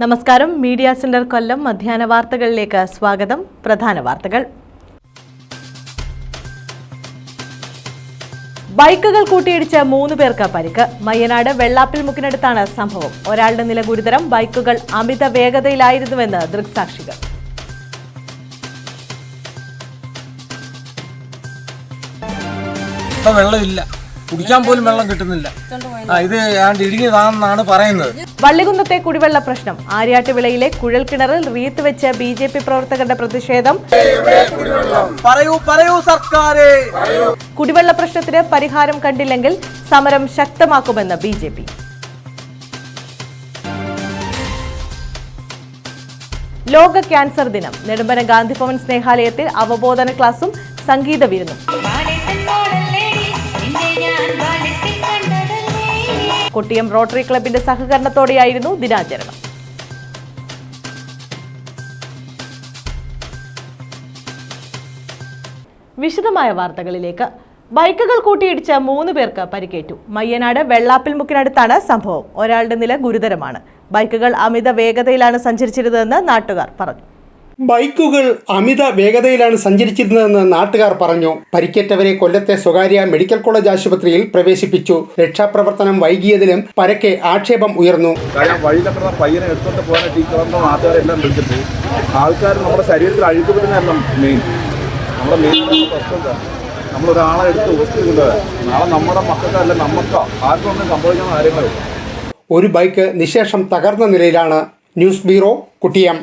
നമസ്കാരം. Media centre കൊല്ലം മധ്യാഹ്ന വാർത്തകളിലേക്ക് സ്വാഗതം. പ്രധാന വാർത്തകൾ. ബൈക്കുകൾ കൂട്ടിയിടിച്ച് 3 പേർക്ക് പരിക്ക്. മയ്യനാട് വെള്ളാപ്പിൽ മുക്കിനടുത്താണ് സംഭവം. ഒരാളുടെ നില ഗുരുതരം. ബൈക്കുകൾ അമിത വേഗതയിലായിരുന്നുവെന്ന് ദൃക്സാക്ഷികൾ. വെള്ളമില്ല, കുടിക്കാൻ പോലും വെള്ളം കിട്ടുന്നില്ല. ഇത് ഇടുങ്ങിയതാണെന്നാണ് പറയുന്നത്. വള്ളികുന്നത്തെ കുടിവെള്ള പ്രശ്നം. ആര്യാട്ടുവിളയിലെ കുഴൽ കിണറിൽ റീത്ത് വെച്ച് BJP പ്രവർത്തകരുടെ പ്രതിഷേധം. പറയൂ സർക്കാരേ. കുടിവെള്ള പ്രശ്നത്തിന് പരിഹാരം കണ്ടില്ലെങ്കിൽ സമരം ശക്തമാക്കുമെന്ന് BJP. ലോക ക്യാൻസർ ദിനം. നെടുമ്പന ഗാന്ധിഭവൻ സ്നേഹാലയത്തിൽ അവബോധന ക്ലാസും സംഗീത വിരുന്നും. കൊട്ടിയം റോട്ടറി ക്ലബിന്റെ സഹകരണത്തോടെയായിരുന്നു ദിനാചരണം. വിശദമായ വാർത്തകളിലേക്ക്. ബൈക്കുകൾ കൂട്ടിയിടിച്ച് 3 പേർക്ക് പരിക്കേറ്റു. മയ്യനാട് വെള്ളാപ്പിൽ മുക്കിനടുത്താണ് സംഭവം. ഒരാളുടെ നില ഗുരുതരമാണ്. ബൈക്കുകൾ അമിത വേഗതയിലാണ് സഞ്ചരിച്ചിരുന്നതെന്ന് നാട്ടുകാർ പറഞ്ഞു. ബൈക്കുകൾ അമിത വേഗതയിലാണ് സഞ്ചരിച്ചിരുന്നതെന്ന് നാട്ടുകാർ പറഞ്ഞു. പരിക്കേറ്റവരെ കൊല്ലത്തെ സ്വകാര്യ മെഡിക്കൽ കോളേജ് ആശുപത്രിയിൽ പ്രവേശിപ്പിച്ചു. രക്ഷാപ്രവർത്തനം വൈകിയതിലും പരക്കെ ആക്ഷേപം ഉയർന്നു. വഴിയിലൊക്കെ പയ്യനെ എടുത്തുകൊണ്ട് പോകാനായിട്ട് ഈ കിടന്ന നാട്ടുകാരെല്ലാം വിളിച്ചിട്ട് ആൾക്കാർ നമ്മുടെ ശരീരത്തിൽ അഴുക്ക് പറ്റുന്നതല്ല മെയിൻ. നമ്മുടെ മെയിൻ പ്രശ്നം നമ്മളൊരാളെ എടുത്ത് ഒത്തുകൊണ്ട് നാളെ നമ്മുടെ മക്കൾക്കല്ല നമുക്കോ ആർക്കും ഒന്നും സംഭവിക്കുന്ന കാര്യങ്ങൾ. ഒരു ബൈക്ക് നിശേഷം തകർന്ന നിലയിലാണ്. News bureau, കുട്ടിയം.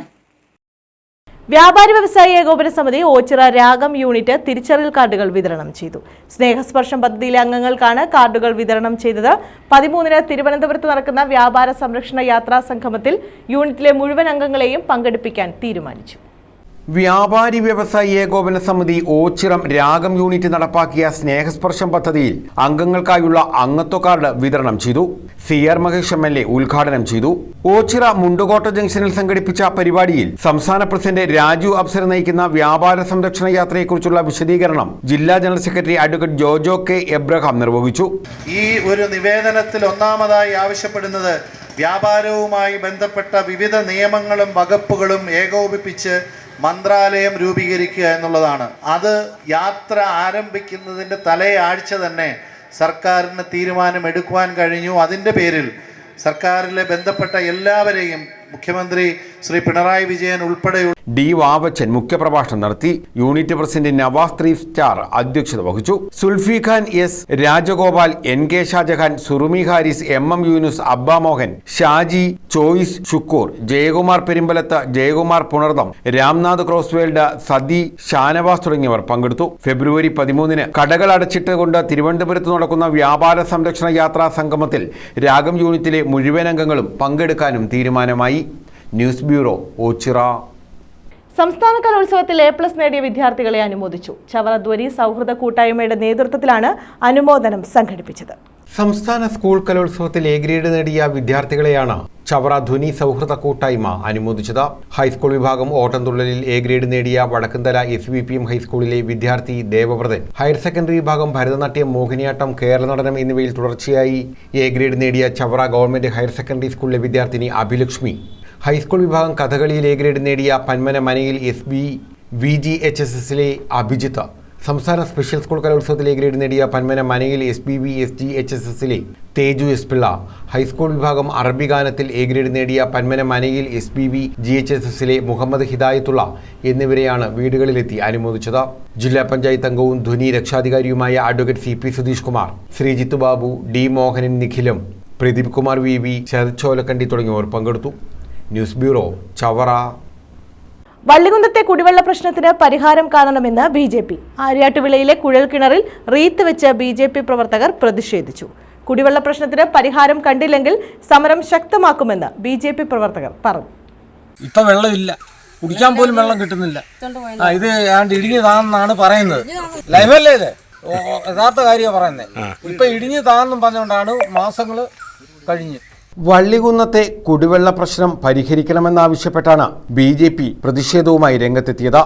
വ്യാപാരി വ്യവസായി ഏകോപന സമിതി ഓച്ചിറ രാഗം യൂണിറ്റ് തിരിച്ചറിയൽ കാർഡുകൾ വിതരണം ചെയ്തു. സ്നേഹസ്പർശം പദ്ധതിയിലെ അംഗങ്ങൾക്കാണ് കാർഡുകൾ വിതരണം ചെയ്തത്. 13-ന് തിരുവനന്തപുരത്ത് നടക്കുന്ന വ്യാപാര സംരക്ഷണ യാത്രാ സംഗമത്തിൽ യൂണിറ്റിലെ മുഴുവൻ അംഗങ്ങളെയും പങ്കെടുപ്പിക്കാൻ തീരുമാനിച്ചു. വ്യാപാരി വ്യവസായി ഏകോപന സമിതി ഓച്ചിറം രാഗം യൂണിറ്റ് നടപ്പാക്കിയ സ്നേഹസ്പർശം പദ്ധതിയിൽ അംഗങ്ങൾക്കായുള്ള അംഗത്വ കാർഡ് വിതരണം ചെയ്തു. CR മഹേഷ് MLA ഉദ്ഘാടനം ചെയ്തു. ഓച്ചിറ മുണ്ടുകോട്ട ജംഗ്ഷനിൽ സംഘടിപ്പിച്ച പരിപാടിയിൽ സംസ്ഥാന പ്രസിഡന്റ് രാജു അപ്സര നയിക്കുന്ന വ്യാപാര സംരക്ഷണ യാത്രയെക്കുറിച്ചുള്ള വിശദീകരണം ജില്ലാ general secretary advocate Jojo K Abraham നിർവഹിച്ചു. ഈ ഒരു നിവേദനത്തിൽ ഒന്നാമതായി ആവശ്യപ്പെടുന്നത് വ്യാപാരവുമായി ബന്ധപ്പെട്ട വിവിധ നിയമങ്ങളും വകുപ്പുകളും ഏകോപിപ്പിച്ച് മന്ത്രാലയം രൂപീകരിക്കുക എന്നുള്ളതാണ്. അത് യാത്ര ആരംഭിക്കുന്നതിൻ്റെ തലേ ആഴ്ച തന്നെ സർക്കാരിന് തീരുമാനമെടുക്കുവാൻ കഴിഞ്ഞു. അതിൻ്റെ പേരിൽ സർക്കാരിലെ ബന്ധപ്പെട്ട എല്ലാവരെയും മുഖ്യമന്ത്രി ശ്രീ പിണറായി വിജയൻ ഉൾപ്പെടെയുള്ള D. വാവച്ചൻ മുഖ്യപ്രഭാഷണം നടത്തി. യൂണിറ്റ് പ്രസിഡന്റ് നവാസ് 3 സ്റ്റാർ അധ്യക്ഷത വഹിച്ചു. Zulfi Khan S. Rajagopal, NK Shah Jahan, Surumi Haris, MM Yunus, Abba Mohan, Shaji, Choice Shukkur, Jayakumar Perumbalath, Jayakumar Punartham, Ramnath ക്രോസ്വേൽഡ്, sati, Shanavas തുടങ്ങിയവർ പങ്കെടുത്തു. ഫെബ്രുവരി 13-ന് കടകൾ അടച്ചിട്ടുകൊണ്ട് തിരുവനന്തപുരത്ത് നടക്കുന്ന വ്യാപാര സംരക്ഷണ യാത്രാ സംഗമത്തിൽ രാഗം യൂണിറ്റിലെ മുഴുവൻ അംഗങ്ങളും പങ്കെടുക്കാനും തീരുമാനമായി. News bureau, Ochira. സംസ്ഥാന കലോത്സവത്തിൽ A+ നേടിയ വിദ്യാർത്ഥികളെ അനുമോദിച്ചു. ചവറ ധ്വനി സൗഹൃദ കൂട്ടായ്മയുടെ നേതൃത്വത്തിലാണ് അനുമോദനം സംഘടിപ്പിച്ചത്. സംസ്ഥാന സ്കൂൾ കലോത്സവത്തിൽ A ഗ്രേഡ് നേടിയ വിദ്യാർത്ഥികളെയാണ് ചവറ ധ്വനി സൗഹൃദ കൂട്ടായ്മ അനുമോദിച്ചത്. ഹൈസ്കൂൾ വിഭാഗം ഓട്ടംതുള്ളലിൽ A ഗ്രേഡ് നേടിയ വടക്കുംതല SVPM ഹൈസ്കൂളിലെ വിദ്യാർത്ഥി ദേവവ്രതൻ, ഹയർ സെക്കൻഡറി വിഭാഗം ഭരതനാട്യം, മോഹിനിയാട്ടം, കേരള നടനം എന്നിവയിൽ തുടർച്ചയായി A ഗ്രേഡ് നേടിയ ചവറ ഗവൺമെന്റ് ഹയർ സെക്കൻഡറി സ്കൂളിലെ വിദ്യാർത്ഥിനി അഭിലക്ഷ്മി, ഹൈസ്കൂൾ വിഭാഗം കഥകളിയിൽ A ഗ്രേഡ് നേടിയ പന്മന മനയിൽ SBVGHSSലെ അഭിജിത്ത്, സംസ്ഥാന സ്പെഷ്യൽ സ്കൂൾ കലോത്സവത്തിൽ A ഗ്രേഡ് നേടിയ പന്മന മനയിൽ SBVSGHSSലെ തേജു S. പിള്ള, ഹൈസ്കൂൾ വിഭാഗം അറബി ഗാനത്തിൽ A ഗ്രേഡ് നേടിയ പന്മന മനയിൽ SBVGHSSലെ മുഹമ്മദ് ഹിദായത്തുള്ള എന്നിവരെയാണ് വീടുകളിലെത്തി അനുമോദിച്ചത്. ജില്ലാ പഞ്ചായത്ത് അംഗവും ധ്വനി രക്ഷാധികാരിയുമായ advocate CP Sudheesh Kumar, Sreejith Babu, D. Mohanan, നിഖിലും, പ്രദീപ് കുമാർ VV, ശരത് ചോലക്കണ്ടി തുടങ്ങിയവർ പങ്കെടുത്തു. News bureau, Chavara. വള്ളികുന്നത്തെ കുടിവെള്ള പ്രശ്നത്തിന് പരിഹാരം കാണണമെന്ന് BJP. ആര്യാട്ടുവിളയിലെ കുഴൽ കിണറിൽ റീത്ത് വെച്ച് BJP പ്രവർത്തകർ പ്രതിഷേധിച്ചു. കുടിവെള്ള പ്രശ്നത്തിന് പരിഹാരം കണ്ടില്ലെങ്കിൽ സമരം ശക്തമാക്കുമെന്ന് BJP പ്രവർത്തകർ പറഞ്ഞു. ഇപ്പൊ വെള്ളമില്ല, കുടിക്കാൻ പോലും വെള്ളം കിട്ടുന്നില്ല. ഇത് ഇടുങ്ങിയതാണെന്നാണ് പറയുന്നത്. ലൈവല്ലേ ഇത് യഥാർത്ഥ കാര്യം പറയുന്നത്. ഇപ്പൊ ഇടിഞ്ഞതാണെന്നും പറഞ്ഞുകൊണ്ടാണ് മാസങ്ങൾ കഴിഞ്ഞ്. വള്ളികുന്നത്തെ കുടിവെള്ള പ്രശ്നം പരിഹരിക്കണമെന്നാവശ്യപ്പെട്ടാണ് BJP പ്രതിഷേധവുമായി രംഗത്തെത്തിയത്.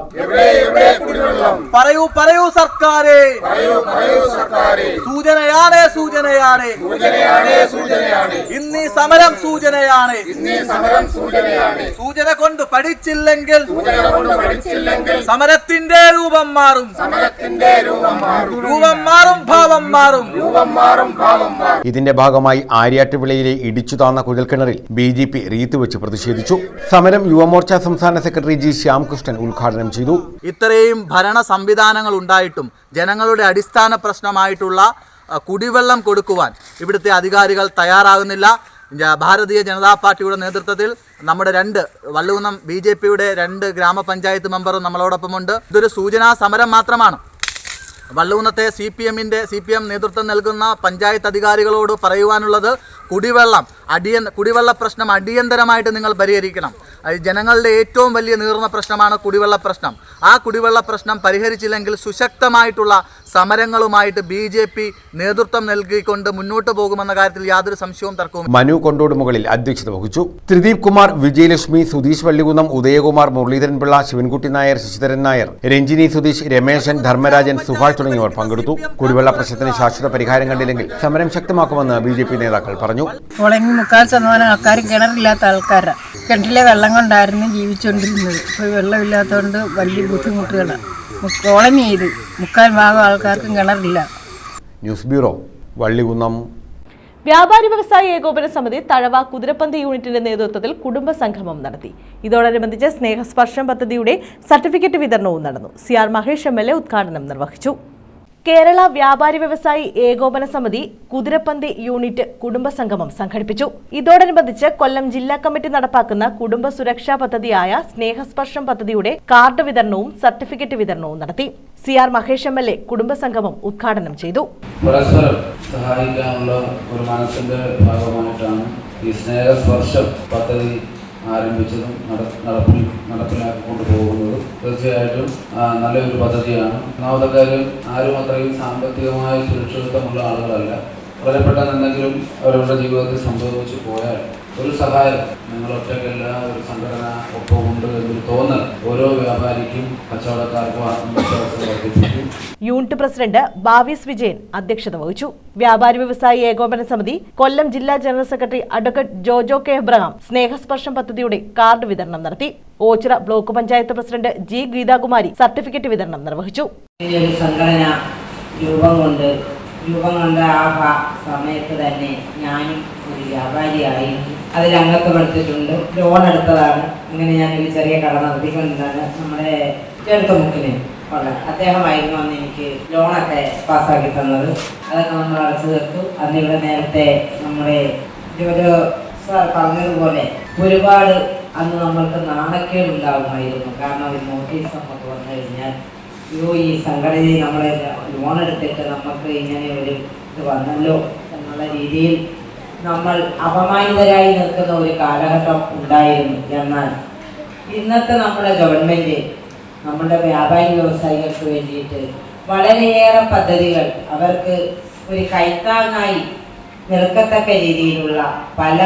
പറയൂ പറയൂ സർക്കാരേ, സൂചനയാണ് ഇന്നീ സമരം സൂചനയാണ്. സൂചന കൊണ്ട് പഠിച്ചില്ലെങ്കിൽ സമരത്തിന്റെ രൂപം മാറും, ഭാവം മാറും. ഇതിന്റെ ഭാഗമായി ആര്യാട്ടുവിളയിലെ ഇടിച്ചുതാന്ന കുഴൽക്കിണറിൽ BJP റീത്ത് വെച്ച് പ്രതിഷേധിച്ചു. സമരം യുവമോർച്ച സംസ്ഥാന സെക്രട്ടറി G. ശ്യാംകൃഷ്ണൻ ഉദ്ഘാടനം ചെയ്തു. ഇത്രയും ഭരണ സംവിധാനങ്ങൾ ഉണ്ടായിട്ടും ജനങ്ങളുടെ അടിസ്ഥാന പ്രശ്നമായിട്ടുള്ള കുടിവെള്ളം കൊടുക്കുവാൻ ഇവിടുത്തെ അധികാരികൾ തയ്യാറാകുന്നില്ല. ഭാരതീയ ജനതാ പാർട്ടിയുടെ നേതൃത്വത്തിൽ നമ്മുടെ വള്ളുകുന്നം BJPയുടെ 2 ഗ്രാമപഞ്ചായത്ത് മെമ്പറും നമ്മളോടൊപ്പമുണ്ട്. ഇതൊരു സൂചനാ സമരം മാത്രമാണ്. വള്ളുകുന്നത്തെ CPM നേതൃത്വം നൽകുന്ന പഞ്ചായത്ത് അധികാരികളോട് പറയുവാനുള്ളത് കുടിവെള്ള പ്രശ്നം അടിയന്തരമായിട്ട് നിങ്ങൾ പരിഹരിക്കണം. ജനങ്ങളുടെ ഏറ്റവും വലിയ നീറുന്ന പ്രശ്നമാണ് കുടിവെള്ള പ്രശ്നം. ആ കുടിവെള്ള പ്രശ്നം പരിഹരിച്ചില്ലെങ്കിൽ സുശക്തമായിട്ടുള്ള സമരങ്ങളുമായിട്ട് BJP നേതൃത്വം നൽകിക്കൊണ്ട് മുന്നോട്ട് പോകുമെന്ന കാര്യത്തിൽ യാതൊരു സംശയവും തർക്കവും. മനു കൊണ്ടോട് മുകളിൽ അധ്യക്ഷത വഹിച്ചു. ത്രിദീപ് കുമാർ, വിജയലക്ഷ്മി, സുധീഷ് വള്ളികുന്നം, ഉദയകുമാർ, മുരളീധരൻ പിള്ള, ശിവൻകുട്ടി നായർ, ശശിധരൻ നായർ, രഞ്ജിനി സുധീഷ്, രമേശൻ, ധർമ്മരാജൻ, സുഭാഷ് തുടങ്ങിയവർ പങ്കെടുത്തു. കുടിവെള്ള പ്രശ്നത്തിന് ശാശ്വത പരിഹാരം കണ്ടില്ലെങ്കിൽ സമരം ശക്തമാക്കുമെന്ന് BJP നേതാക്കൾ പറഞ്ഞു. കോളനി 3/4% ആൾക്കാർ കിണറില്ലാത്ത ആൾക്കാരാണ്. കിണറ്റിലെ വെള്ളം കൊണ്ടായിരുന്നു ജീവിച്ചുകൊണ്ടിരുന്നത്. ഇപ്പോൾ വെള്ളമില്ലാത്തതുകൊണ്ട് വലിയ ബുദ്ധിമുട്ടുകളാണ്. കോളനി ചെയ്ത് 3/4 ആൾക്കാർക്കും കിണറില്ല. News bureau, Vallikunnam. വ്യാപാരി വ്യവസായി ഏകോപന സമിതി തഴവ കുതിരപ്പന്തി യൂണിറ്റിന്റെ നേതൃത്വത്തിൽ കുടുംബ സംഗമം നടത്തി. ഇതോടനുബന്ധിച്ച് സ്നേഹസ്പർശം പദ്ധതിയുടെ സർട്ടിഫിക്കറ്റ് വിതരണവും നടന്നു. CR മഹേഷ് MLA ഉദ്ഘാടനം നിർവഹിച്ചു. കേരള വ്യാപാരി വ്യവസായി ഏകോപന സമിതി കുതിരപ്പന്തി യൂണിറ്റ് കുടുംബസംഗമം സംഘടിപ്പിച്ചു. ഇതോടനുബന്ധിച്ച് കൊല്ലം ജില്ലാ കമ്മിറ്റി നടപ്പാക്കുന്ന കുടുംബ സുരക്ഷാ പദ്ധതിയായ സ്നേഹസ്പർശം പദ്ധതിയുടെ കാർഡ് വിതരണവും സർട്ടിഫിക്കറ്റ് വിതരണവും നടത്തി. CR മഹേഷ് MLA കുടുംബസംഗമം ഉദ്ഘാടനം ചെയ്തു. പരസ്പരം സഹായിക്കാനുള്ള ഒരു മനസ്സിന്റെ ഭാഗമായിട്ടാണ് ഈ സ്നേഹസ്പർശം പദ്ധതി ആരംഭിച്ചതും നടപ്പിലാക്കിക്കൊണ്ട് പോകുന്നത്. തീർച്ചയായിട്ടും നല്ലൊരു പദ്ധതിയാണ്. ഒന്നാമത്തെ കാര്യം, ആരും അത്രയും സാമ്പത്തികമായ സുരക്ഷിതത്വമുള്ള ആളുകളല്ല. വളരെ പെട്ടെന്ന് എന്തെങ്കിലും അവരുടെ ജീവിതത്തിൽ സംഭവിച്ചു പോയാൽ ഒരു സഹായം, നിങ്ങളൊറ്റയ്ക്കല്ല, ഒരു സംഘടന ഒപ്പമുണ്ട് എന്നൊരു തോന്നൽ ഓരോ വ്യാപാരിക്കും കച്ചവടക്കാർക്കും ആത്മവിശ്വാസം വർദ്ധിപ്പിക്കും. യൂണിറ്റ് പ്രസിഡന്റ് ബാവിസ് വിജയൻ അധ്യക്ഷത വഹിച്ചു. വ്യാപാരി വ്യവസായി ഏകോപന സമിതി കൊല്ലം ജില്ലാ general secretary advocate Jojo K Abraham Snehasparsham പദ്ധതിയുടെ കാർഡ് വിതരണം നടത്തി. Oachira block panchayat president G. Geethakumari certificate വിതരണം നിർവഹിച്ചു. സംഘടന രൂപം കൊണ്ട് ആ സമയത്ത് തന്നെ ഞാനും ഒരു വ്യാപാരിയായി അതിൽ അംഗത്വം എടുത്തിട്ടുണ്ട്. ലോൺ എടുത്തതാണ്. അങ്ങനെ ഞാനൊരു ചെറിയ കട നടത്തിക്കൊണ്ടാണ് നമ്മുടെ ചെറുത്തുമുക്കിന് അദ്ദേഹമായിരുന്നു അന്ന് എനിക്ക് ലോണൊക്കെ പാസ്സാക്കി തന്നത്. അതൊക്കെ നമ്മൾ അടച്ചു തീർത്തു. അന്നിവിടെ നേരത്തെ നമ്മുടെ ജോജോ സാർ പറഞ്ഞതുപോലെ ഒരുപാട് അന്ന് നമ്മൾക്ക് നാണക്കേടുണ്ടാകുമായിരുന്നു. കാരണം ഒരു നോട്ടീസ് നമുക്ക് വന്നു കഴിഞ്ഞാൽ ഈ സംഘടനയിൽ നമ്മളെ ലോൺ എടുത്തിട്ട് നമുക്ക് ഇങ്ങനെ ഒരു ഇത് വന്നല്ലോ എന്നുള്ള രീതിയിൽ നമ്മൾ അപമാനിതരായി നിൽക്കുന്ന ഒരു കാലഘട്ടം ഉണ്ടായിരുന്നു. എന്നാൽ ഇന്നത്തെ നമ്മുടെ ഗവൺമെൻറ് നമ്മുടെ വ്യാപാരി വ്യവസായികൾക്ക് വേണ്ടിയിട്ട് വളരെയേറെ പദ്ധതികൾ അവർക്ക് ഒരു കൈത്താങ്ങായി നിൽക്കത്തക്ക രീതിയിലുള്ള പല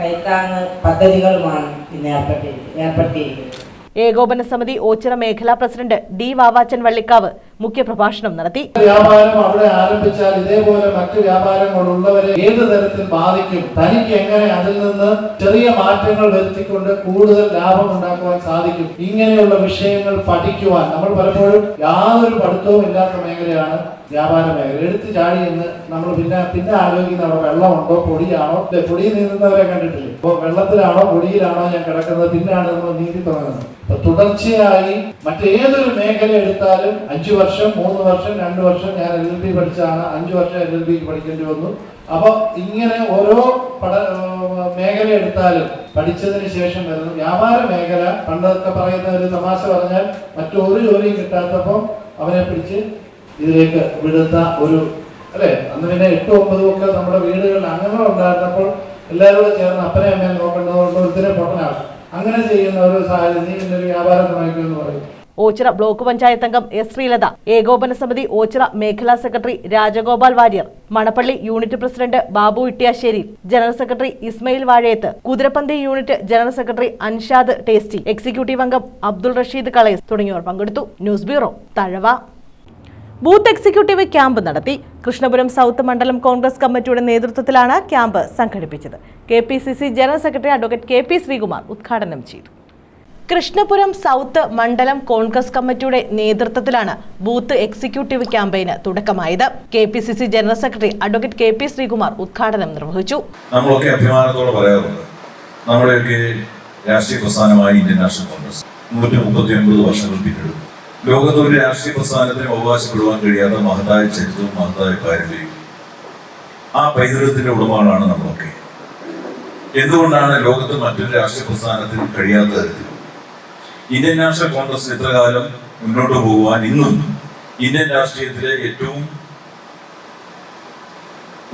കൈത്താങ്ങ് പദ്ധതികളുമാണ് ഇന്ന് ഏർപ്പെട്ടിരിക്കുന്നത്. ഏകോപന സമിതി ഓച്ചിറ മേഖലാ പ്രസിഡന്റ് D. വാവാച്ചൻ വള്ളിക്കാവ് മുഖ്യപ്രഭാഷണം നടത്തി. വ്യാപാരം അവിടെ ആരംഭിച്ചാൽ ഇതേപോലെ മറ്റു വ്യാപാരങ്ങളുള്ളവരെ ഏത് തരത്തിൽ ബാധിക്കും, തനിക്ക് എങ്ങനെ അതിൽ നിന്ന് ചെറിയ മാറ്റങ്ങൾ വരുത്തിക്കൊണ്ട് കൂടുതൽ ലാഭം ഉണ്ടാക്കുവാൻ സാധിക്കും, ഇങ്ങനെയുള്ള വിഷയങ്ങൾ പഠിക്കുവാൻ നമ്മൾ പലപ്പോഴും യാതൊരു പഠിത്തവും ഇല്ലാത്ത മേഖലയാണ് വ്യാപാര മേഖല. എടുത്തു ചാടി എന്ന് നമ്മൾ പിന്നെ ആലോചിക്കുന്ന അവിടെ വെള്ളമുണ്ടോ, പൊടിയാണോ, പൊടിയിൽ നീന്തുന്നവരെ കണ്ടിട്ടില്ലേ, അപ്പോൾ വെള്ളത്തിലാണോ പൊടിയിലാണോ ഞാൻ കിടക്കുന്നത്, പിന്നെയാണ് നമ്മൾ നീന്തി തുടങ്ങുന്നത്. തുടർച്ചയായി മറ്റേതൊരു മേഖല എടുത്താലും 5 വർഷം 3 വർഷം 2 വർഷം ഞാൻ LLB പഠിച്ചതാണ്, 5 വർഷം LLB പഠിക്കേണ്ടി വന്നു. അപ്പോൾ ഇങ്ങനെ ഓരോ മേഖല എടുത്താലും പഠിച്ചതിന് ശേഷം വരുന്നു. വ്യാപാര മേഖല പണ്ടൊക്കെ പറയുന്ന ഒരു തമാശ പറഞ്ഞാൽ മറ്റൊരു ജോലിയും കിട്ടാത്തപ്പോൾ അവനെ പിടിച്ച് ഇതിലേക്ക് വിടുന്ന ഒരു അല്ലേ. അന്ന് പിന്നെ 8, 9 ഒക്കെ നമ്മുടെ വീടുകളിൽ അംഗങ്ങൾ ഉണ്ടായിരുന്നപ്പോൾ എല്ലാവരും ചേർന്ന് അപ്പനെ അമ്മയെ നോക്കേണ്ടതുകൊണ്ട് ഒരുത്തിനെ പൊട്ടനാകും. അങ്ങനെ ചെയ്യുന്ന ഒരു സാഹചര്യം ഒരു വ്യാപാരം തുടങ്ങിക്കുമെന്ന് പറയും. ഓച്ചിറ ബ്ലോക്ക് പഞ്ചായത്ത് അംഗം എസ് ശ്രീലത, ഏകോപന സമിതി ഓച്ചിറ മേഖലാ secretary Rajagopal Warrier, Manappally unit president Babu Ittiyasseri, general secretary Ismail Vazhayath, Kuthirapanthi unit general secretary Anshad Tasty, executive അംഗം അബ്ദുൾ റഷീദ് കളയസ് തുടങ്ങിയവർ പങ്കെടുത്തു. News bureau, Thazhava. Booth executive camp നടത്തി. കൃഷ്ണപുരം സൗത്ത് മണ്ഡലം കോൺഗ്രസ് കമ്മിറ്റിയുടെ നേതൃത്വത്തിലാണ് ക്യാമ്പ് സംഘടിപ്പിച്ചത്. KPCC general secretary advocate KP Sreekumar ഉദ്ഘാടനം ചെയ്തു. കൃഷ്ണപുരം സൗത്ത് മണ്ഡലം കോൺഗ്രസ് കമ്മിറ്റിയുടെ നേതൃത്വത്തിലാണ് ബൂത്ത് എക്സിക്യൂട്ടീവ് ക്യാമ്പയിന് തുടക്കമായത്. KPCC general secretary advocate KP Sreekumar ഉദ്ഘാടനം നിർവഹിച്ചു. നമ്മളൊക്കെ അഭിമാനത്തോടെ പറയാറുണ്ട്, നമ്മുടെയൊക്കെ രാഷ്ട്രീയ പ്രസ്ഥാനമായ ഇന്ത്യൻ നാഷണൽ കോൺഗ്രസ് 139 വർഷങ്ങൾ പിന്നിടുന്നു. ലോകത്ത് ഒരു രാഷ്ട്രീയ പ്രസ്ഥാനത്തിന് അവകാശപ്പെടുവാൻ കഴിയാത്ത മഹത്തായ ചരിത്രവും മഹത്തായ പാരമ്പര്യവും ആ പൈതൃകത്തിന്റെ ഉടമകളാണ് നമ്മളൊക്കെ. എന്തുകൊണ്ടാണ് ലോകത്ത് മറ്റൊരു രാഷ്ട്രീയ പ്രസ്ഥാനത്തിന് കഴിയാത്ത തരത്തിൽ ഇന്ത്യൻ നാഷണൽ കോൺഗ്രസ് ഇത്രകാലം മുന്നോട്ട് പോകുവാൻ ഇന്നും ഇന്ത്യൻ രാഷ്ട്രീയത്തിലെ ഏറ്റവും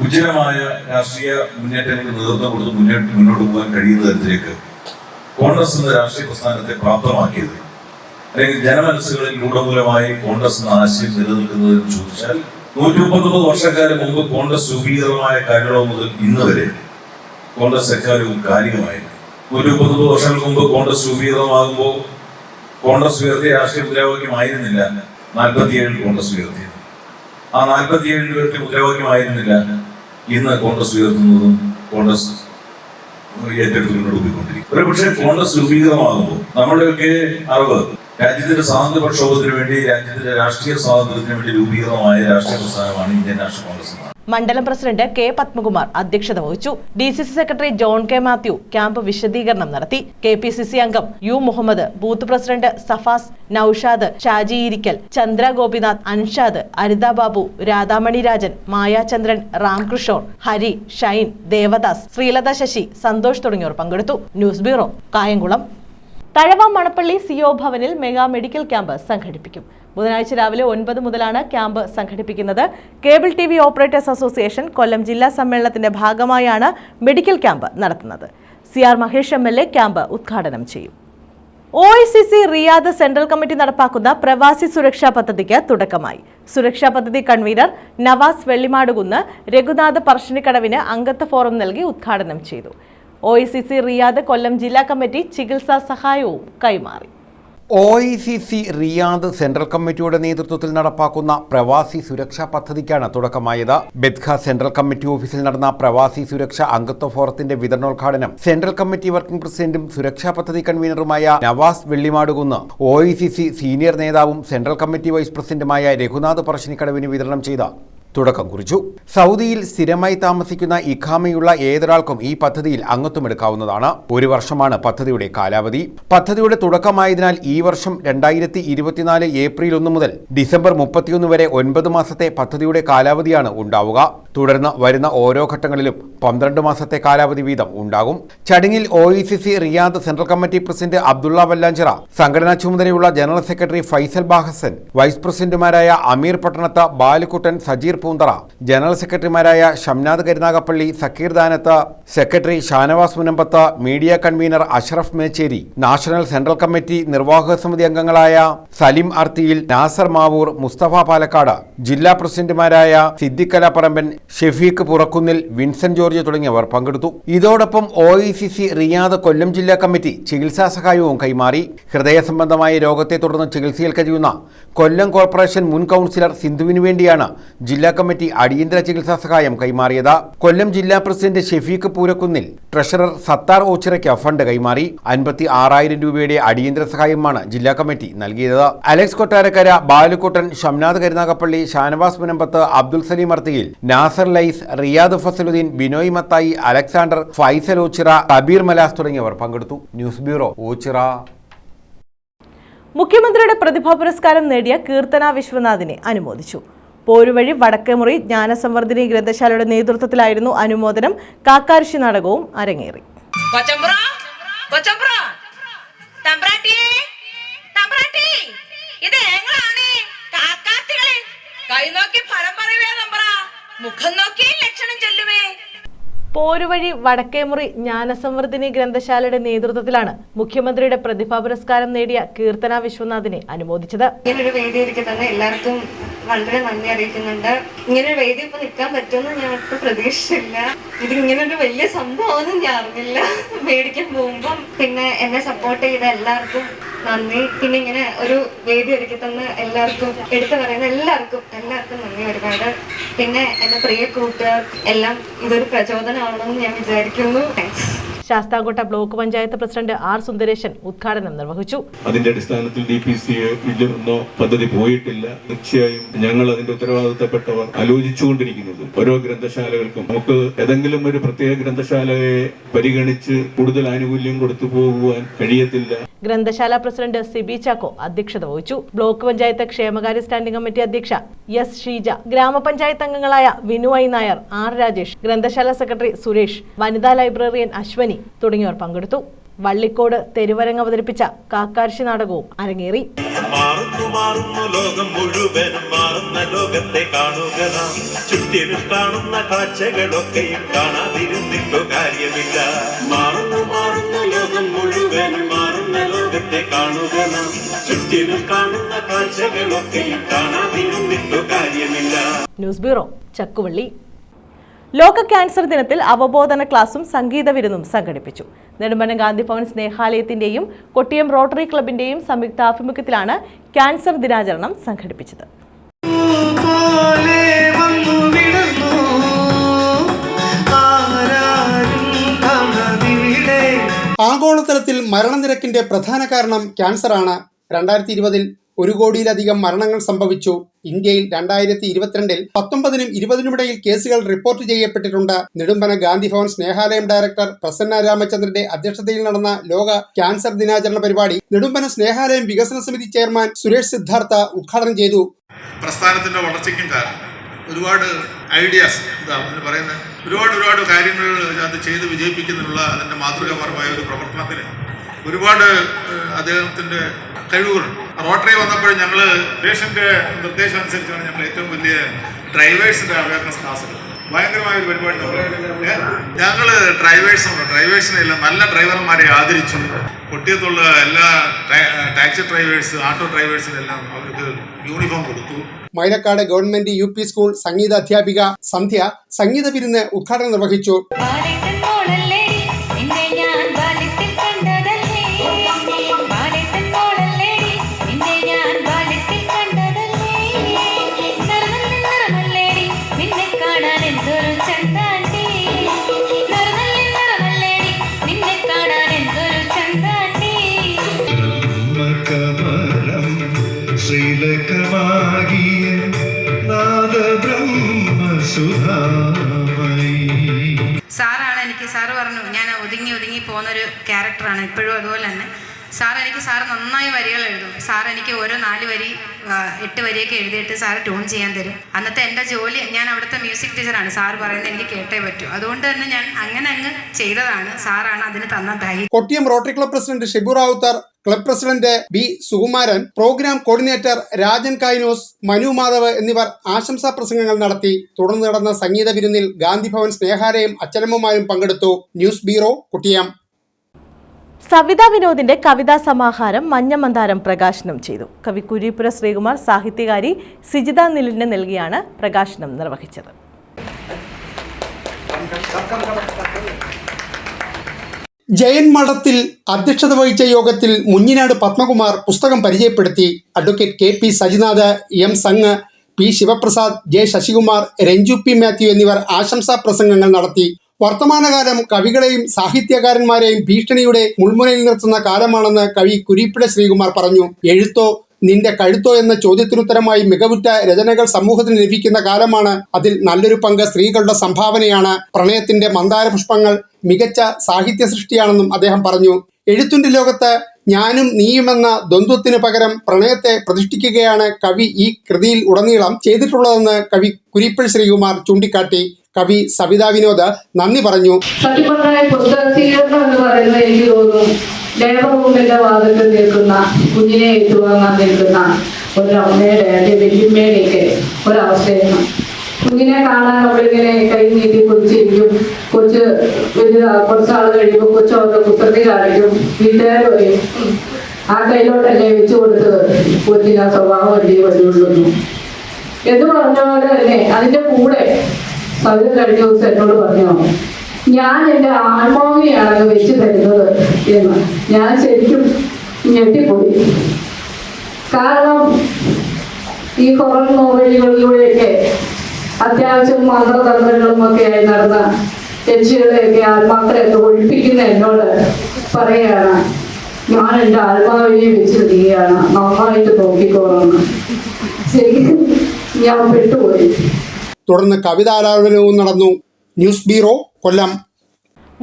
ഉജ്ജ്വലമായ രാഷ്ട്രീയ മുന്നേറ്റങ്ങൾക്ക് നേതൃത്വം കൊടുത്ത് മുന്നോട്ട് പോകാൻ കഴിയുന്ന തരത്തിലേക്ക് കോൺഗ്രസ് എന്ന രാഷ്ട്രീയ പ്രസ്ഥാനത്തെ പ്രാപ്തമാക്കിയത്, അല്ലെങ്കിൽ ജനമനസ്സുകളിൽ രൂഢമൂലമായി കോൺഗ്രസ് എന്ന ആശയം നിലനിൽക്കുന്നതെന്ന് ചോദിച്ചാൽ 139 വർഷക്കാലം മുമ്പ് കോൺഗ്രസ് രൂപീകൃതമായ കാലയളവ് മുതൽ ഇന്ന് വരെ കോൺഗ്രസ് എക്കാലവും കാലികമായിരുന്നു. 139 വർഷങ്ങൾക്ക് മുമ്പ് കോൺഗ്രസ് രൂപീകൃതമാകുമ്പോൾ കോൺഗ്രസ് ഉയർത്തിയ രാഷ്ട്രീയ മുദ്രാവാക്യമായിരുന്നില്ല 47 കോൺഗ്രസ് ഉയർത്തിയത്. ആ 47 ഉയർത്തിയ മുദ്രാവാക്യമായിരുന്നില്ല ഇന്ന് കോൺഗ്രസ് ഉയർത്തുന്നതും കോൺഗ്രസ് ഏറ്റെടുത്ത് മുന്നോട്ട് പോയിക്കൊണ്ടിരിക്കും. ഒരു പക്ഷേ കോൺഗ്രസ് രൂപീകൃതമാകുമ്പോൾ നമ്മളുടെയൊക്കെ അറിവ് രാജ്യത്തിന്റെ സ്വാതന്ത്ര്യ പ്രക്ഷോഭത്തിന് വേണ്ടി, രാജ്യത്തിന്റെ രാഷ്ട്രീയ സ്വാതന്ത്ര്യത്തിന് വേണ്ടി രൂപീകൃതമായ രാഷ്ട്രീയ പ്രസ്ഥാനമാണ് ഇന്ത്യൻ നാഷണൽ കോൺഗ്രസ്. മണ്ഡലം പ്രസിഡന്റ് K പത്മകുമാർ അധ്യക്ഷത വഹിച്ചു. DCC secretary John K Mathew camp വിശദീകരണം നടത്തി. KPCC അംഗം U Muhammad, booth president Safas, Naushad, Shaji Irikkal, Chandra Gopinath, Anshad, Aritha Babu, Radhamani Rajan, Mayachandran, Ramkrishnor, Hari, Shine, Devadas, Sreelatha Sasi, Santhosh തുടങ്ങിയവർ പങ്കെടുത്തു. News bureau, Kayamkulam. Thazhava Manappally CO ഭവനിൽ മെഗാ മെഡിക്കൽ ക്യാമ്പ് സംഘടിപ്പിക്കും. ബുധനാഴ്ച രാവിലെ 9 മുതലാണ് ക്യാമ്പ് സംഘടിപ്പിക്കുന്നത്. Cable TV operators association Kollam ജില്ലാ സമ്മേളനത്തിന്റെ ഭാഗമായാണ് മെഡിക്കൽ ക്യാമ്പ് നടത്തുന്നത്. CR മഹേഷ് MLA ക്യാമ്പ് ഉദ്ഘാടനം ചെയ്യും. OICC റിയാദ് സെൻട്രൽ കമ്മിറ്റി നടപ്പാക്കുന്ന പ്രവാസി സുരക്ഷാ പദ്ധതിക്ക് തുടക്കമായി. സുരക്ഷാ പദ്ധതി കൺവീനർ നവാസ് വെള്ളിമാടുകുന്ന് രഘുനാഥ് പറശ്ശിനിക്കടവിന് അംഗത്വ ഫോറം നൽകി ഉദ്ഘാടനം ചെയ്തു. OICC റിയാദ് കൊല്ലം ജില്ലാ കമ്മിറ്റി ചികിത്സാ സഹായവും കൈമാറി. OICC റിയാദ് സെൻട്രൽ കമ്മിറ്റിയുടെ നേതൃത്വത്തിൽ നടപ്പാക്കുന്ന പ്രവാസി സുരക്ഷാ പദ്ധതിക്കാണ് തുടക്കമായത്. ബെദ്ഖ സെൻട്രൽ കമ്മിറ്റി ഓഫീസിൽ നടന്ന പ്രവാസി സുരക്ഷാ അംഗത്വ ഫോറത്തിന്റെ വിതരണോദ്ഘാടനം സെൻട്രൽ കമ്മിറ്റി വർക്കിംഗ് പ്രസിഡന്റും സുരക്ഷാ പദ്ധതി കൺവീനറുമായ നവാസ് വെള്ളിമാടുകുന്ന്, OICC സീനിയർ നേതാവും സെൻട്രൽ കമ്മിറ്റി വൈസ് പ്രസിഡന്റുമായ രഘുനാഥ് പറശ്ശിനിക്കടവിന് വിതരണം ചെയ്ത തുടക്കം കുറിച്ചു. സൗദിയിൽ സ്ഥിരമായി താമസിക്കുന്ന ഇഖാമയുള്ള ഏതൊരാൾക്കും ഈ പദ്ധതിയിൽ അംഗത്വമെടുക്കാവുന്നതാണ്. 1 വർഷമാണ് പദ്ധതിയുടെ കാലാവധി. പദ്ധതിയുടെ തുടക്കമായതിനാൽ ഈ വർഷം 2024 ഏപ്രിൽ 1 മുതൽ ഡിസംബർ 31 വരെ 9 മാസത്തെ പദ്ധതിയുടെ കാലാവധിയാണ് ഉണ്ടാവുക. തുടർന്ന് വരുന്ന ഓരോ ഘട്ടങ്ങളിലും 12 മാസത്തെ കാലാവധി വീതം ഉണ്ടാകും. ചടങ്ങിൽ OICC Riyadh central committee president Abdullah Vallanchira, സംഘടനാ ചുമതലയുള്ള general secretary Faisal Bahasan, vice പ്രസിഡന്റുമാരായ അമീർ പട്ടണത്ത്, ബാലുക്കുട്ടൻ, സജീർ പൂന്തറ, ജനറൽ സെക്രട്ടറിമാരായ Shamnad Karunagappally, Sakeer Danath, secretary Shanavas Munambath, media convener Ashraf Mechery, national central committee നിർവാഹക സമിതി അംഗങ്ങളായ സലിം അർത്തിയിൽ, നാസർ മാവൂർ, മുസ്തഫ പാലക്കാട്, ജില്ലാ പ്രസിഡന്റുമാരായ സിദ്ദിഖ് കലാപ്പറമ്പൻ, ഷെഫീഖ് പുറക്കുന്നിൽ, വിൻസെന്റ് ജോർജ് തുടങ്ങിയവർ പങ്കെടുത്തു. ഇതോടൊപ്പം OICC റിയാദ് കൊല്ലം ജില്ലാ കമ്മിറ്റി ചികിത്സാ സഹായവും കൈമാറി. ഹൃദയ സംബന്ധമായ രോഗത്തെ തുടർന്ന് ചികിത്സയിൽ കഴിയുന്ന കൊല്ലം കോർപ്പറേഷൻ മുൻ കൗൺസിലർ സിന്ധുവിനു വേണ്ടിയാണ് ജില്ലാ കമ്മിറ്റി അടിയന്തര ചികിത്സാ സഹായം കൈമാറിയത്. കൊല്ലം ജില്ലാ പ്രസിഡന്റ് ഷെഫീഖ് പൂരക്കുന്നിൽ, ട്രഷറർ സത്താർ ഓച്ചിറയ്ക്ക് ഫണ്ട് കൈമാറി. 56,000 രൂപയുടെ അടിയന്തര സഹായമാണ് ജില്ലാ കമ്മിറ്റി നൽകിയത്. അലക്സ് കൊട്ടാരക്കര, ബാലുക്കുട്ടൻ, ഷംനാദ് കരുനാഗപ്പള്ളി, ഷാനവാസ് മുനമ്പത്ത്, അബ്ദുൽ സലീം അർത്തിയിൽ, നാസർ ലൈസ്, റിയാദ് ഫസലുദ്ദീൻ, ബിനോയ് മത്തായി, അലക്സാണ്ടർ, ഫൈസൽ ഓച്ചിറ, കബീർ മലാസ് തുടങ്ങിയവർ പങ്കെടുത്തു. News bureau, Oachira. മുഖ്യമന്ത്രിയുടെ പ്രതിഭാ പുരസ്കാരം നേടിയ കീർത്തന വിശ്വനാഥിനെ അനുമോദിച്ചു. പോരുവഴി വടക്കേമുറി ജ്ഞാനസംവർദ്ധിനി ഗ്രന്ഥശാലയുടെ നേതൃത്വത്തിലായിരുന്നു അനുമോദനം. കാക്കാരിശി നാടകവും അരങ്ങേറി. പോരുവഴി വടക്കേമുറി ജ്ഞാനസംവർദ്ധിനി ഗ്രന്ഥശാലയുടെ നേതൃത്വത്തിലാണ് മുഖ്യമന്ത്രിയുടെ പ്രതിഭാ പുരസ്കാരം നേടിയ കീർത്തന വിശ്വനാഥിനെ അനുമോദിച്ചത്. ഇങ്ങനൊരു വേദി ഒരുക്കി തന്നെ എല്ലാവർക്കും വളരെ നന്ദി അറിയിക്കുന്നുണ്ട്. ഇങ്ങനൊരു വേദി ഇപ്പൊ നിൽക്കാൻ പറ്റുമെന്ന് ഞാൻ ഒട്ടും പ്രതീക്ഷിച്ചില്ല. ഇത് ഇങ്ങനൊരു വലിയ സംഭവമൊന്നും ഞാൻ അറിഞ്ഞില്ല മേടിക്കാൻ പോകുമ്പം. പിന്നെ എന്നെ സപ്പോർട്ട് ചെയ്ത എല്ലാവർക്കും നന്ദി. പിന്നെ ഇങ്ങനെ ഒരു വേദി ഒരുക്കി തന്ന എല്ലാവർക്കും, എടുത്തു പറയുന്ന എല്ലാവർക്കും നന്ദി ഒരുപാട്. പിന്നെ എന്റെ പ്രിയ കൂട്ടുകാർ എല്ലാം ഇതൊരു പ്രചോദനമാണെന്ന് ഞാൻ വിചാരിക്കുന്നു. Thanks. Sasthamkotta block panchayat president R Sundaresan ഉദ്ഘാടനം നിർവഹിച്ചു. അതിന്റെ അടിസ്ഥാനത്തിൽ DPCO പദ്ധതി പോയിട്ടില്ല. തീർച്ചയായും ഞങ്ങൾ അതിന്റെ ഉത്തരവാദിത്തപ്പെട്ടവർ ആലോചിച്ചുകൊണ്ടിരിക്കുന്നത് ഓരോ ഗ്രന്ഥശാലകൾക്കും നമുക്ക് ഏതെങ്കിലും ഒരു പ്രത്യേക ഗ്രന്ഥശാലയെ പരിഗണിച്ച് കൂടുതൽ ആനുകൂല്യം കൊടുത്തു പോകുവാൻ കഴിയത്തില്ല. ഗ്രന്ഥശാല പ്രസിഡന്റ് സിബി ചാക്കോ അധ്യക്ഷത വഹിച്ചു. ബ്ലോക്ക് പഞ്ചായത്ത് ക്ഷേമകാര്യ സ്റ്റാൻഡിംഗ് കമ്മിറ്റി അധ്യക്ഷ എസ് ഷീജ, ഗ്രാമപഞ്ചായത്ത് അംഗങ്ങളായ വിനു ഐ നായർ, ആർ രാജേഷ്, ഗ്രന്ഥശാല സെക്രട്ടറി സുരേഷ്, വനിതാ ലൈബ്രറിയൻ അശ്വനി തുടങ്ങിയവർ പങ്കെടുത്തു. വള്ളിക്കോട് തെരുവരങ്ങ് അവതരിപ്പിച്ച കാക്കാർശി നാടകവും അരങ്ങേറി. ലോകം മുഴുവനും മാറുന്ന ലോകത്തെ കാണുക, ചുറ്റിനും കാണുന്ന കാഴ്ചകളൊക്കെയും കാണാതിരുന്നിട്ടോ കാര്യമില്ല. മാറുന്ന ലോകം മുഴുവനും മാറുന്ന ലോകത്തെ കാണുക, ചുറ്റിനും കാണുന്ന കാഴ്ചകളൊക്കെയും കാണാതിരുന്നിട്ടോ കാര്യമില്ല. News bureau, Chakkuvalli. ലോക ക്യാൻസർ ദിനത്തിൽ അവബോധന ക്ലാസും സംഗീത വിരുന്നും സംഘടിപ്പിച്ചു. നെടുമ്പനം ഗാന്ധി ഭവൻ സ്നേഹാലയത്തിന്റെയും കൊട്ടിയം റോട്ടറി ക്ലബിന്റെയും സംയുക്താഭിമുഖ്യത്തിലാണ് ക്യാൻസർ ദിനാചരണം സംഘടിപ്പിച്ചത്. ആഗോളതലത്തിൽ മരണനിരക്കിന്റെ പ്രധാന കാരണം ക്യാൻസറാണ്. 2020-ൽ 1 കോടിയിലധികം മരണങ്ങൾ സംഭവിച്ചു. ഇന്ത്യയിൽ 2022-ൽ 19-നും 20-നുമിടയിൽ കേസുകൾ റിപ്പോർട്ട് ചെയ്യപ്പെട്ടിട്ടുണ്ട്. നെടുമ്പനം ഗാന്ധി ഭവൻ സ്നേഹാലയം ഡയറക്ടർ പ്രസന്ന രാമചന്ദ്രന്റെ അധ്യക്ഷതയിൽ നടന്ന ലോക ക്യാൻസർ ദിനാചരണ പരിപാടി നെടുമ്പനം സ്നേഹാലയം വികസന സമിതി ചെയർമാൻ സുരേഷ് സിദ്ധാർത്ഥ ഉദ്ഘാടനം ചെയ്തു. പ്രസ്ഥാനത്തിന്റെ വളർച്ചയ്ക്കും കാരണം ഒരുപാട് ഐഡിയാസ് പറയുന്നത് ഒരുപാട് കാര്യങ്ങൾ അത് ചെയ്ത് വിജയിപ്പിക്കുന്നതിനുള്ള അതിന്റെ മാതൃകാപരമായ ഒരു പ്രവർത്തനത്തിന് ഒരുപാട് അദ്ദേഹത്തിന്റെ കഴിവുകളുണ്ട്. റോട്ടറി വന്നപ്പോഴും ഞങ്ങൾ പേഷ്യന്റെ നിർദ്ദേശം അനുസരിച്ചാണ് ഞങ്ങൾ ഏറ്റവും വലിയ ഡ്രൈവേഴ്സിന്റെ അവയർനെസ് ക്ലാസ്സുകൾ ഭയങ്കരമായ ഒരു പരിപാടി ഞങ്ങൾ ഡ്രൈവേഴ്സിനെ എല്ലാം നല്ല ഡ്രൈവർമാരെ ആദരിച്ചു. കൊട്ടിയത്തുള്ള എല്ലാ ടാക്സി ഡ്രൈവേഴ്സ്, ഓട്ടോ ഡ്രൈവേഴ്സിനെല്ലാം അവർക്ക് യൂണിഫോം കൊടുത്തു. മൈലക്കാട് ഗവൺമെന്റ് UP സ്കൂൾ സംഗീത അധ്യാപിക സന്ധ്യ സംഗീത വിരുന്ന് ഉദ്ഘാടനം നിർവഹിച്ചു. സാറ് പറഞ്ഞു ഞാൻ ഒതുങ്ങി പോകുന്നൊരു ക്യാരക്ടറാണ് ഇപ്പോഴും. അതുപോലെ തന്നെ സാറ് നന്നായി വരികൾ എഴുതും. സാർ എനിക്ക് ഓരോ 4 വരി 8 വരിയൊക്കെ എഴുതിയിട്ട് സാറ് ട്യൂൺ ചെയ്യാൻ തരും. അന്നത്തെ എൻ്റെ ജോലി, ഞാൻ അവിടുത്തെ മ്യൂസിക് ടീച്ചറാണ്. സാറ് പറയുന്നത് എനിക്ക് കേട്ടേ പറ്റൂ. അതുകൊണ്ട് തന്നെ ഞാൻ അങ്ങ് ചെയ്തതാണ്. സാറാണ് അതിന് തന്ന ധൈര്യം. Kottiyam rotary club president Shibu Rawther, club president B Sukumaran, program coordinator Rajan Kainos, Manu Madhav എന്നിവർ ആശംസാ പ്രസംഗങ്ങൾ നടത്തി. തുടർന്ന് നടന്ന സംഗീത വിരുന്നിൽ ഗാന്ധിഭവൻ സ്നേഹാലയം അച്ഛനമ്മമാരും പങ്കെടുത്തു. News bureau, Kottiyam. സവിത വിനോദിന്റെ കവിതാ സമാഹാരം മഞ്ഞമന്ദാരം പ്രകാശനം ചെയ്തു. കവി കുരീപ്പുര ശ്രീകുമാർ സാഹിത്യകാരി സിജിത നിലിന് നൽകിയാണ് പ്രകാശനം നിർവഹിച്ചത്. ജയൻ മഠത്തിൽ അധ്യക്ഷത വഹിച്ച യോഗത്തിൽ മുഞ്ഞിനാട് പത്മകുമാർ പുസ്തകം പരിചയപ്പെടുത്തി. അഡ്വക്കേറ്റ് KP സജിനാഥ്, M സംഗ്, P Sivaprasad, J Sasikumar, Ranju P Mathew എന്നിവർ ആശംസാ പ്രസംഗങ്ങൾ നടത്തി. വർത്തമാനകാലം കവികളെയും സാഹിത്യകാരന്മാരെയും ഭീഷണിയുടെ മുൾമുനയിൽ നിർത്തുന്ന കാലമാണെന്ന് കവി കുരീപ്പുഴ ശ്രീകുമാർ പറഞ്ഞു. എഴുത്തോ നിന്റെ കഴുത്തോ എന്ന ചോദ്യത്തിനുത്തരമായി മികവുറ്റ രചനകൾ സമൂഹത്തിന് ലഭിക്കുന്ന കാലമാണ്. അതിൽ നല്ലൊരു പങ്ക് സ്ത്രീകളുടെ സംഭാവനയാണ്. പ്രണയത്തിന്റെ മന്ദാരപുഷ്പങ്ങൾ മികച്ച സാഹിത്യ സൃഷ്ടിയാണെന്നും അദ്ദേഹം പറഞ്ഞു. എഴുത്തിന്റെ ലോകത്ത് ഞാനും നീയുമെന്ന ദ്വന്ദ്വത്തിന് പകരം പ്രണയത്തെ പ്രതിഷ്ഠിക്കുകയാണ് കവി ഈ കൃതിയിൽ ഉടനീളം ചെയ്തിട്ടുള്ളതെന്ന് കവി കുരീപ്പുഴ ശ്രീകുമാർ ചൂണ്ടിക്കാട്ടി. കവി സവിത വിനോദ് നന്ദി പറഞ്ഞു. സത്യം പറഞ്ഞാൽ പുസ്തക സ്വീകരണം എന്ന് പറയുന്നത് എനിക്ക് തോന്നുന്നു ലേബർ റൂമിന്റെ വാതിൽക്കൽ നിൽക്കുന്ന കുഞ്ഞിനെ ഏറ്റുവാങ്ങാൻ നിൽക്കുന്ന ഒരമ്മയുടെ, വല്യമ്മയുടെയൊക്കെ ഒരവസ്ഥയാണ്. കുഞ്ഞിനെ കാണാൻ നമ്മളിങ്ങനെ കൈ നീട്ടി കൊച്ചിരിക്കും. കൊച്ച് കുറച്ചാൾ കഴിയുമ്പോൾ കൊച്ചവർക്ക് കുസൃതി കാണിക്കും. വീട്ടുകാർ പറയും ആ കയ്യിലോട്ടല്ലേ വെച്ചു കൊടുത്തത്, കൊച്ചിന് ആ സ്വഭാവം വരുള്ളൂ എന്ന് പറഞ്ഞ പോലെ തന്നെ അതിന്റെ കൂടെ സവിത കഴിഞ്ഞ ദിവസം എന്നോട് പറഞ്ഞു, ഞാൻ എൻ്റെ ആത്മാവിനെയാണ് വെച്ച് തരുന്നത് എന്ന്. ഞാൻ ശരിക്കും ഞെട്ടിപ്പോയി. കാരണം ഈ ഹൊറർ നോവലുകളിലൂടെയൊക്കെ അത്യാവശ്യം മന്ത്രതന്ത്രങ്ങളും ഒക്കെ ആയി നടന്ന യക്ഷികളെയൊക്കെ ആത്മാക്കളെയൊക്കെ ഒഴിപ്പിക്കുന്ന എന്നോട് പറയുകയാണ്, ഞാൻ എൻ്റെ ആത്മാവിനെ വെച്ചിരിക്കുകയാണ്, നന്നായിട്ട് നോക്കിക്കോളാം. ശരിക്കും ഞാൻ പെട്ടുപോയി. തുടർന്ന് കവിതാലാപനവും നടന്നു. ന്യൂസ് ബ്യൂറോ, കൊല്ലം.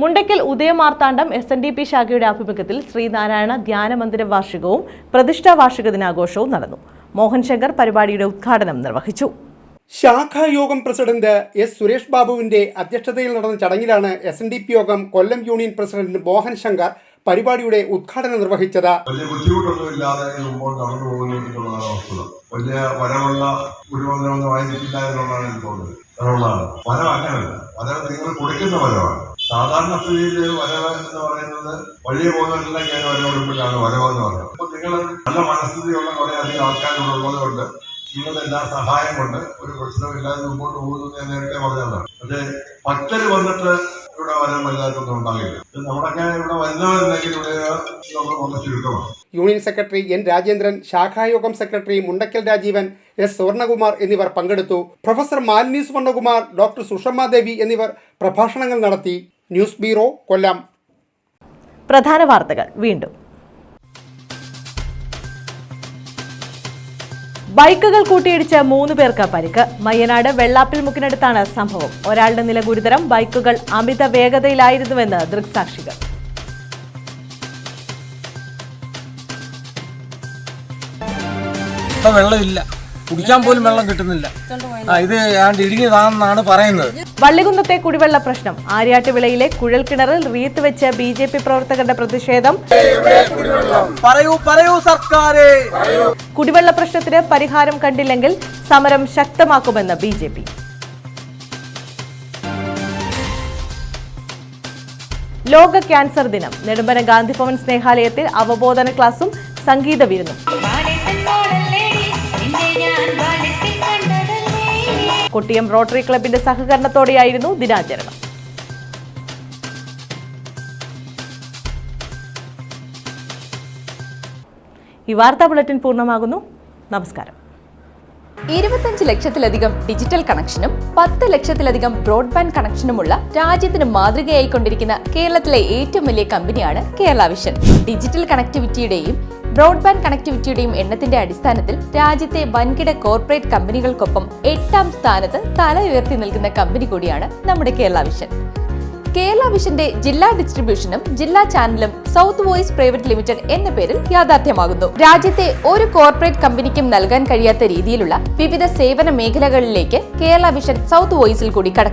മുണ്ടയ്ക്കൽ ഉദയമാർത്താണ്ഡം SNDP ശാഖയുടെ ആഭിമുഖ്യത്തിൽ ശ്രീനാരായണ ധ്യാനമന്ദിര വാർഷികവും പ്രതിഷ്ഠാ വാർഷിക ദിനാഘോഷവും നടന്നു. മോഹൻ ശങ്കർ പരിപാടിയുടെ ഉദ്ഘാടനം നിർവഹിച്ചു. ശാഖായോഗം പ്രസിഡന്റ് എസ് സുരേഷ് ബാബുവിന്റെ അധ്യക്ഷതയിൽ നടന്ന ചടങ്ങിലാണ് SNDP യോഗം കൊല്ലം യൂണിയൻ പ്രസിഡന്റ് മോഹൻ ശങ്കർ പരിപാടിയുടെ ഉദ്ഘാടനം നിർവഹിച്ചത്. വലിയ ബുദ്ധിമുട്ടൊന്നുമില്ലാതെ മുമ്പോട്ട് നടന്നു പോകുന്നു എന്നുള്ളതാണ് വസ്തുത. വലിയ വരവുള്ള കുടിവെള്ളമൊന്നും ആയിരിക്കില്ല എന്നുള്ളതാണ് എനിക്ക് തോന്നുന്നത്. അതുള്ളതാണ് വരം. അങ്ങനല്ല, വരം നിങ്ങൾ കൊടുക്കുന്ന വരവാണ്. സാധാരണ സ്ഥിതിയിൽ വരവ് എന്ന് പറയുന്നത് വഴിയെ പോകുന്നവരെല്ലാം ഞാൻ വരം കൊടുക്കുമ്പോഴാണ് വരവ് എന്ന് പറയുന്നത്. അപ്പൊ നിങ്ങൾ നല്ല മനസ്ഥിതിയുള്ള കുറെ അധികം ആൾക്കാരുള്ളത് കൊണ്ട് നിങ്ങളുടെ എല്ലാ സഹായം കൊണ്ട് ഒരു പ്രശ്നമില്ലാതെ മുമ്പോട്ട് പോകുന്നു ഞാൻ നേരത്തെ പറഞ്ഞതാണ്. പക്ഷേ ഭക്തര് വന്നിട്ട് ഇവിടെ വരാൻ വലുതായിട്ടൊന്നും ഉണ്ടാകില്ല. നമ്മളൊക്കെ ഇവിടെ വരുന്നവരുണ്ടെങ്കിൽ ഇവിടെ നമ്മൾ കുറച്ച് ചുരുക്കമാണ്. യൂണിയൻ സെക്രട്ടറി N രാജേന്ദ്രൻ, ശാഖായോഗം സെക്രട്ടറി മുണ്ടക്കൽ രാജീവൻ, S സുവർണകുമാർ എന്നിവർ പങ്കെടുത്തു. പ്രൊഫസർ മാലിനി സുവർണകുമാർ, ഡോക്ടർ സുഷമ ദേവി എന്നിവർ പ്രഭാഷണങ്ങൾ നടത്തി. News bureau, Kollam. പ്രധാന വാർത്തകൾ വീണ്ടും. ബൈക്കുകൾ കൂട്ടിയിടിച്ച് 3 പേർക്ക് പരിക്ക്. മയ്യനാട് വെള്ളാപ്പിൽ മുക്കിനടുത്താണ് സംഭവം. ഒരാളുടെ നില ഗുരുതരം. ബൈക്കുകൾ അമിത വേഗതയിലായിരുന്നുവെന്ന് ദൃക്സാക്ഷികൾ. വെള്ളമില്ല, കുടിക്കാൻ പോലും വെള്ളം കിട്ടുന്നില്ല. ഇത് ഇടുങ്ങി താന്നാണ് പറയുന്നത്. വള്ളികുന്നത്തെ കുടിവെള്ള പ്രശ്നം. ആര്യാട്ടുവിളയിലെ കുഴൽക്കിണറിൽ റീത്ത് വെച്ച് BJP പ്രവർത്തകരുടെ പ്രതിഷേധം. പറയൂ സർക്കാരേ. കുടിവെള്ള പ്രശ്നത്തിന് പരിഹാരം കണ്ടില്ലെങ്കിൽ സമരം ശക്തമാക്കുമെന്ന് BJP. ലോക ക്യാൻസർ ദിനം. നെടുമ്പന ഗാന്ധിഭവൻ സ്നേഹാലയത്തിൽ അവബോധന ക്ലാസും സംഗീത വിരുന്നും. കൊട്ടിയം റോട്ടറി ക്ലബിന്റെ സഹകരണത്തോടെയായിരുന്നു ദിനാചരണം. ഈ വാർത്താ ബുള്ളറ്റിൻ പൂർണ്ണമാകുന്നു. നമസ്കാരം. 25 ലക്ഷത്തിലധികം ഡിജിറ്റൽ കണക്ഷനും 10 ലക്ഷത്തിലധികം ബ്രോഡ്ബാൻഡ് കണക്ഷനുമുള്ള രാജ്യത്തിന് മാതൃകയായിക്കൊണ്ടിരിക്കുന്ന കേരളത്തിലെ ഏറ്റവും വലിയ കമ്പനിയാണ് കേരള വിഷൻ. ഡിജിറ്റൽ കണക്ടിവിറ്റിയുടെയും ബ്രോഡ്ബാൻഡ് കണക്ടിവിറ്റിയുടെയും എണ്ണത്തിന്റെ അടിസ്ഥാനത്തിൽ രാജ്യത്തെ വൻകിട കോർപ്പറേറ്റ് കമ്പനികൾക്കൊപ്പം 8ാം സ്ഥാനത്ത് തല ഉയർത്തി നിൽക്കുന്ന കമ്പനി കൂടിയാണ് നമ്മുടെ കേരള വിഷൻ. കേരള വിഷന്റെ ജില്ലാ ഡിസ്ട്രിബ്യൂഷനും ജില്ലാ ചാനലും സൗത്ത് വോയിസ് പ്രൈവറ്റ് ലിമിറ്റഡ് എന്ന പേരിൽ യാഥാർത്ഥ്യമാകുന്നു. രാജ്യത്തെ ഒരു കോർപ്പറേറ്റ് കമ്പനിക്കും നൽകാൻ കഴിയാത്ത രീതിയിലുള്ള വിവിധ സേവന മേഖലകളിലേക്ക് കേരള വിഷൻ സൗത്ത് വോയിസിൽ കൂടി കടക്കുന്നു.